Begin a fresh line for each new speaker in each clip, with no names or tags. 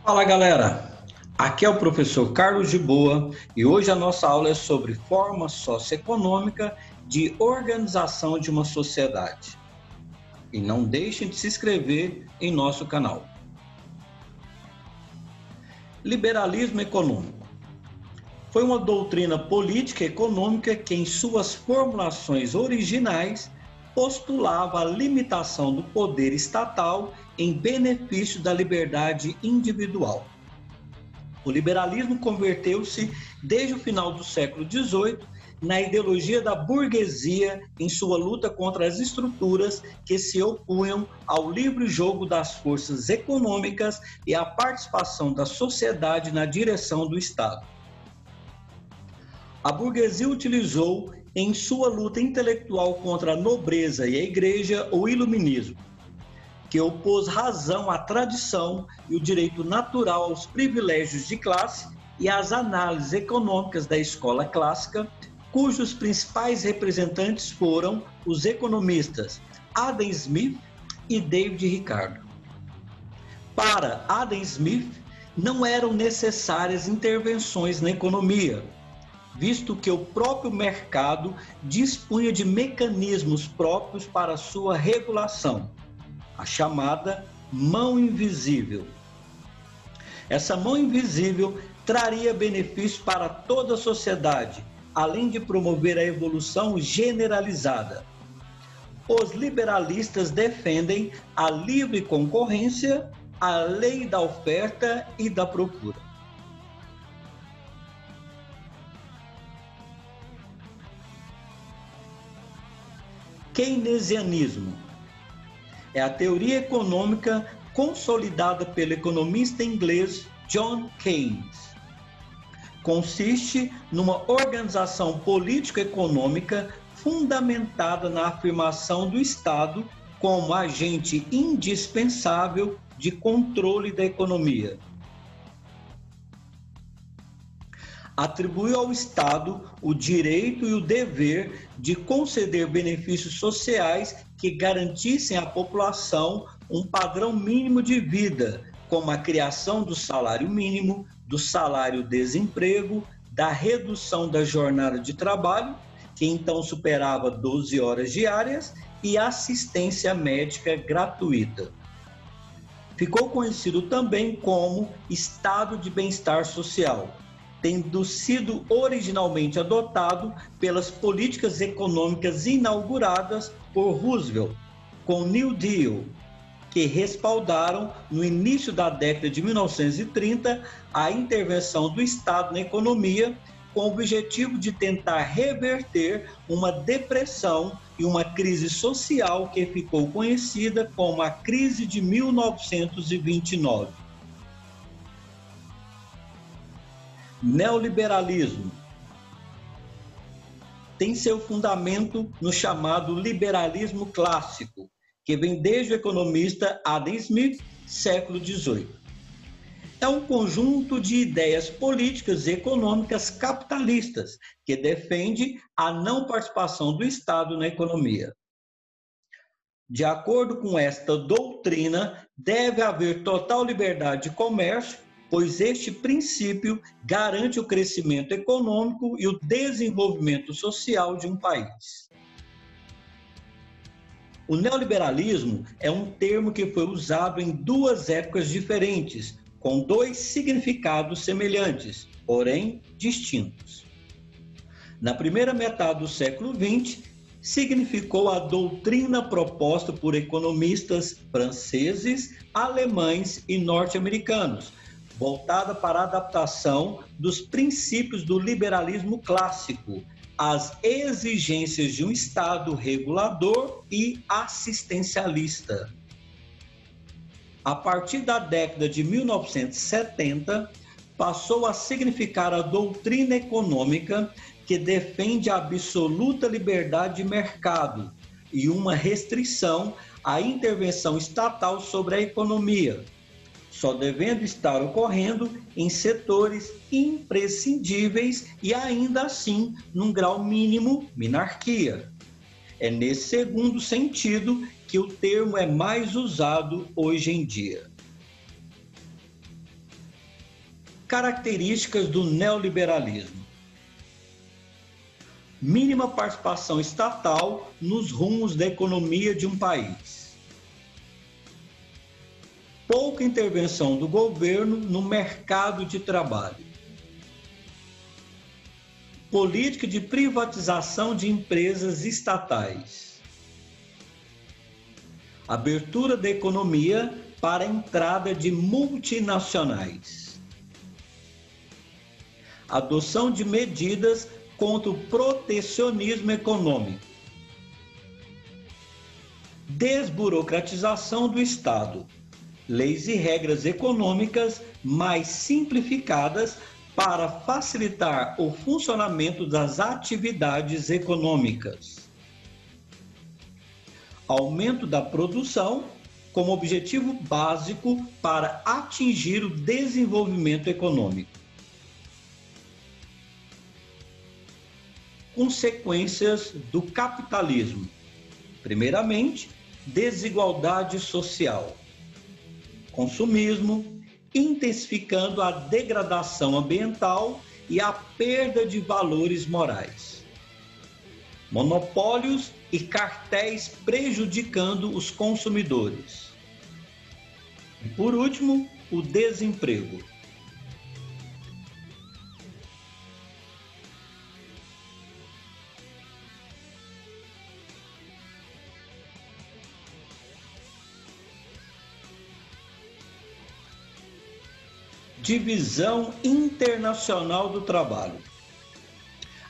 Fala galera, aqui é o professor Carlos de Boa e hoje a nossa aula é sobre forma socioeconômica de organização de uma sociedade. E não deixem de se inscrever em nosso canal. Liberalismo econômico foi uma doutrina política e econômica que, em suas formulações originais, postulava a limitação do poder estatal em benefício da liberdade individual. O liberalismo converteu-se, desde o final do século XVIII, na ideologia da burguesia em sua luta contra as estruturas que se opunham ao livre jogo das forças econômicas e à participação da sociedade na direção do Estado. A burguesia utilizou, em sua luta intelectual contra a nobreza e a igreja, o iluminismo, que opôs razão à tradição e o direito natural aos privilégios de classe e às análises econômicas da escola clássica, cujos principais representantes foram os economistas Adam Smith e David Ricardo. Para Adam Smith, não eram necessárias intervenções na economia, visto que o próprio mercado dispunha de mecanismos próprios para sua regulação, a chamada mão invisível. Essa mão invisível traria benefícios para toda a sociedade, além de promover a evolução generalizada. Os liberalistas defendem a livre concorrência, a lei da oferta e da procura. Keynesianismo é a teoria econômica consolidada pelo economista inglês John Keynes. Consiste numa organização político-econômica fundamentada na afirmação do Estado como agente indispensável de controle da economia. Atribuiu ao Estado o direito e o dever de conceder benefícios sociais que garantissem à população um padrão mínimo de vida, como a criação do salário mínimo, do salário-desemprego, da redução da jornada de trabalho, que então superava 12 horas diárias, e assistência médica gratuita. Ficou conhecido também como Estado de Bem-Estar Social, tendo sido originalmente adotado pelas políticas econômicas inauguradas por Roosevelt, com o New Deal, que respaldaram, no início da década de 1930, a intervenção do Estado na economia, com o objetivo de tentar reverter uma depressão e uma crise social que ficou conhecida como a crise de 1929. Neoliberalismo tem seu fundamento no chamado liberalismo clássico, que vem desde o economista Adam Smith, século XVIII. É um conjunto de ideias políticas e econômicas capitalistas que defende a não participação do Estado na economia. De acordo com esta doutrina, deve haver total liberdade de comércio, pois este princípio garante o crescimento econômico e o desenvolvimento social de um país. O neoliberalismo é um termo que foi usado em duas épocas diferentes, com dois significados semelhantes, porém distintos. Na primeira metade do século XX, significou a doutrina proposta por economistas franceses, alemães e norte-americanos, voltada para a adaptação dos princípios do liberalismo clássico às exigências de um Estado regulador e assistencialista. A partir da década de 1970, passou a significar a doutrina econômica que defende a absoluta liberdade de mercado e uma restrição à intervenção estatal sobre a economia, só devendo estar ocorrendo em setores imprescindíveis e ainda assim num grau mínimo minarquia. É nesse segundo sentido que o termo é mais usado hoje em dia. Características do neoliberalismo. Mínima participação estatal nos rumos da economia de um país. Pouca intervenção do governo no mercado de trabalho. Política de privatização de empresas estatais. Abertura da economia para a entrada de multinacionais. Adoção de medidas contra o protecionismo econômico. Desburocratização do Estado. Leis e regras econômicas mais simplificadas para facilitar o funcionamento das atividades econômicas. Aumento da produção como objetivo básico para atingir o desenvolvimento econômico. Consequências do capitalismo. Primeiramente, desigualdade social. Consumismo, intensificando a degradação ambiental e a perda de valores morais. Monopólios e cartéis prejudicando os consumidores. E, por último, o desemprego. Divisão Internacional do Trabalho.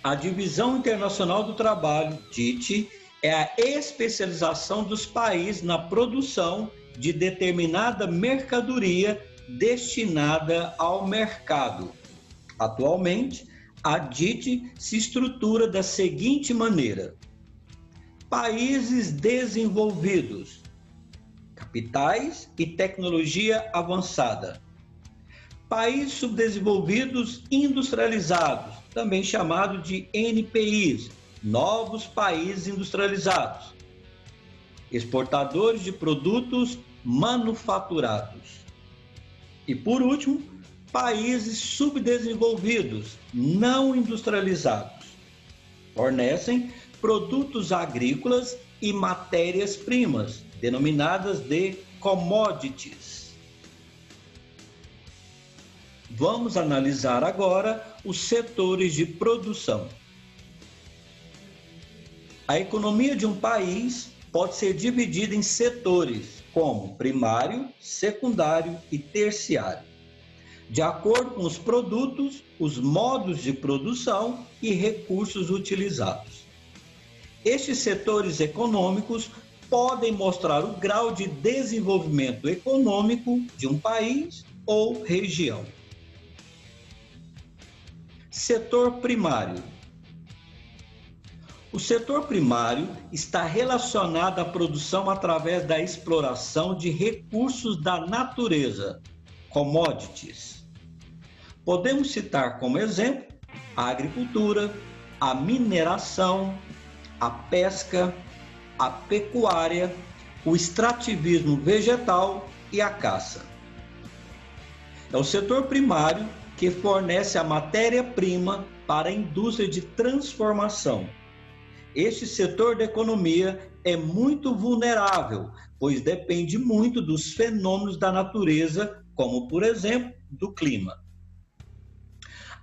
A Divisão Internacional do Trabalho, DIT, é a especialização dos países na produção de determinada mercadoria destinada ao mercado. Atualmente, a DIT se estrutura da seguinte maneira: países desenvolvidos, capitais e tecnologia avançada. Países subdesenvolvidos industrializados, também chamado de NPIs, novos países industrializados. Exportadores de produtos manufaturados. E por último, países subdesenvolvidos, não industrializados. Fornecem produtos agrícolas e matérias-primas, denominadas de commodities. Vamos analisar agora os setores de produção. A economia de um país pode ser dividida em setores, como primário, secundário e terciário, de acordo com os produtos, os modos de produção e recursos utilizados. Estes setores econômicos podem mostrar o grau de desenvolvimento econômico de um país ou região. Setor primário. O setor primário está relacionado à produção através da exploração de recursos da natureza, commodities. Podemos citar como exemplo a agricultura, a mineração, a pesca, a pecuária, o extrativismo vegetal e a caça. É o setor primário que fornece a matéria-prima para a indústria de transformação. Este setor da economia é muito vulnerável, pois depende muito dos fenômenos da natureza, como, por exemplo, do clima.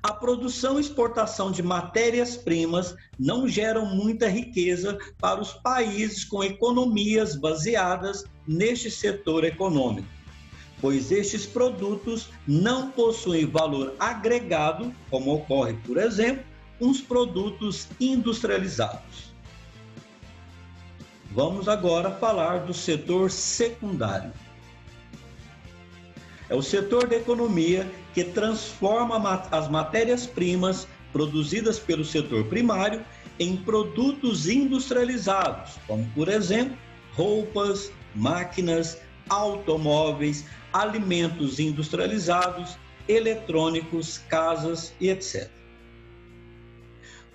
A produção e exportação de matérias-primas não geram muita riqueza para os países com economias baseadas neste setor econômico, pois estes produtos não possuem valor agregado, como ocorre, por exemplo, com os produtos industrializados. Vamos agora falar do setor secundário. É o setor da economia que transforma as matérias-primas produzidas pelo setor primário em produtos industrializados, como, por exemplo, roupas, máquinas, automóveis, alimentos industrializados, eletrônicos, casas e etc.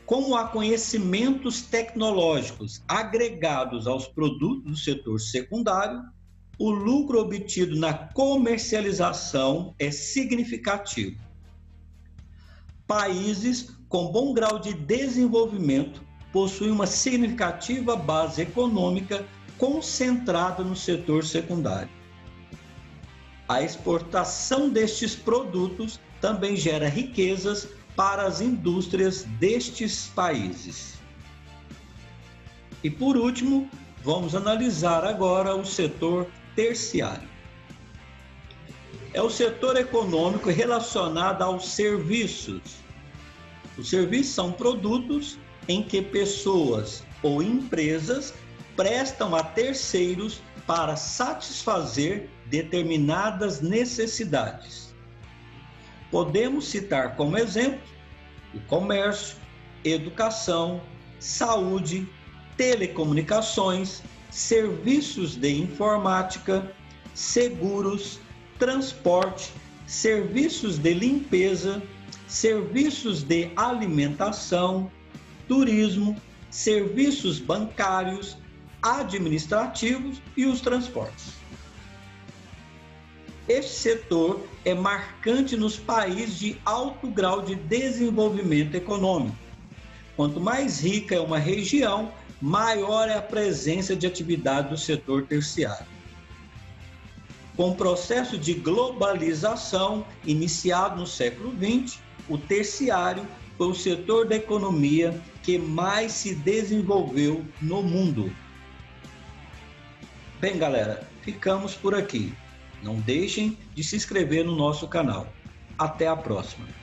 Como há conhecimentos tecnológicos agregados aos produtos do setor secundário, o lucro obtido na comercialização é significativo. Países com bom grau de desenvolvimento possuem uma significativa base econômica concentrada no setor secundário. A exportação destes produtos também gera riquezas para as indústrias destes países. E por último, vamos analisar agora o setor terciário. É o setor econômico relacionado aos serviços. Os serviços são produtos em que pessoas ou empresas prestam a terceiros para satisfazer determinadas necessidades. Podemos citar como exemplo o comércio, educação, saúde, telecomunicações, serviços de informática, seguros, transporte, serviços de limpeza, serviços de alimentação, turismo, serviços bancários, administrativos e os transportes. Este setor é marcante nos países de alto grau de desenvolvimento econômico. Quanto mais rica é uma região, maior é a presença de atividade do setor terciário. Com o processo de globalização iniciado no século XX, o terciário foi o setor da economia que mais se desenvolveu no mundo. Bem, galera, ficamos por aqui. Não deixem de se inscrever no nosso canal. Até a próxima!